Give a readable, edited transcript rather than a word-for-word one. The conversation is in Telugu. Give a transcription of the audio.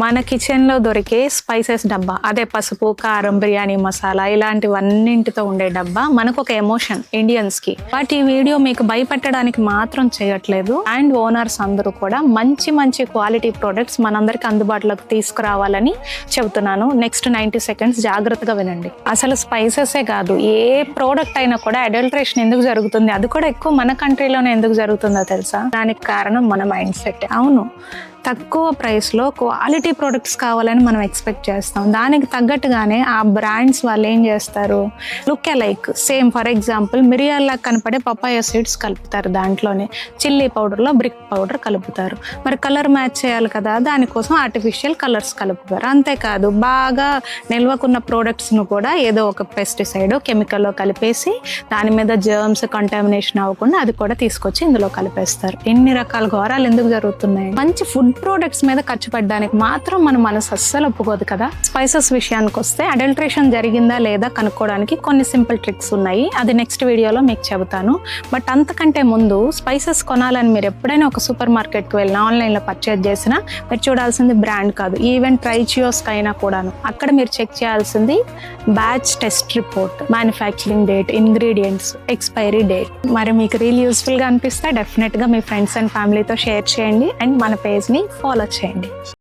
మన కిచెన్ లో దొరికే స్పైసెస్ డబ్బా, అదే పసుపు, కారం, బిర్యానీ మసాలా ఇలాంటివన్నింటితో ఉండే డబ్బా మనకు ఒక ఎమోషన్ ఇండియన్స్ కి. బట్ ఈ వీడియో మీకు భయపెట్టడానికి మాత్రం చేయట్లేదు. అండ్ ఓనర్స్ అందరూ కూడా మంచి మంచి క్వాలిటీ ప్రొడక్ట్స్ మనందరికి అందుబాటులోకి తీసుకురావాలని చెబుతున్నాను. నెక్స్ట్ 90 సెకండ్స్ జాగ్రత్తగా వినండి. అసలు స్పైసెసే కాదు, ఏ ప్రోడక్ట్ అయినా కూడా అడల్ట్రేషన్ ఎందుకు జరుగుతుంది, అది కూడా ఎక్కువ మన కంట్రీలోనే ఎందుకు జరుగుతుందో తెలుసా? దానికి కారణం మన మైండ్ సెట్. అవును, తక్కువ ప్రైస్లో క్వాలిటీ ప్రొడక్ట్స్ కావాలని మనం ఎక్స్పెక్ట్ చేస్తాం. దానికి తగ్గట్టుగానే ఆ బ్రాండ్స్ వాళ్ళు ఏం చేస్తారు, look alike same. For example మిరియాల్లా కనపడే పపాయ సీడ్స్ కలుపుతారు, దాంట్లోనే చిల్లీ పౌడర్లో బ్రిక్ పౌడర్ కలుపుతారు. మరి కలర్ మ్యాచ్ చేయాలి కదా, దానికోసం ఆర్టిఫిషియల్ కలర్స్ కలుపుతారు. అంతేకాదు, బాగా నిల్వకున్న ప్రోడక్ట్స్ను కూడా ఏదో ఒక పెస్టిసైడ్ కెమికల్లో కలిపేసి దాని మీద జర్మ్స్ కంటామినేషన్ అవ్వకుండా అది కూడా తీసుకొచ్చి ఇందులో కలిపేస్తారు. ఎన్ని రకాల ఘోరాలు ఎందుకు జరుగుతున్నాయి? మంచి ఫుడ్ ప్రోడక్ట్స్ మీద ఖర్చు పెట్టడానికి మాత్రం మన మనసు అస్సలు ఒప్పుకోదు కదా. స్పైసెస్ విషయానికి వస్తే అడల్ట్రేషన్ జరిగిందా లేదా కనుక్కోవడానికి కొన్ని సింపుల్ ట్రిక్స్ ఉన్నాయి. అది నెక్స్ట్ వీడియోలో మీకు చెబుతాను. బట్ అంతకంటే ముందు స్పైసెస్ కొనాలని మీరు ఎప్పుడైనా ఒక సూపర్ మార్కెట్కి వెళ్ళినా, ఆన్లైన్లో పర్చేజ్ చేసినా మీరు చూడాల్సింది బ్రాండ్ కాదు, ఈవెన్ ట్రైచియోస్కి అయినా కూడాను అక్కడ మీరు చెక్ చేయాల్సింది batch test report, manufacturing date, ingredients, expiry date. మరి మీకు రీల్ యూస్ఫుల్గా అనిపిస్తే డెఫినెట్గా మీ ఫ్రెండ్స్ అండ్ ఫ్యామిలీతో షేర్ చేయండి అండ్ మన పేజ్ని ఫాలో చేయండి.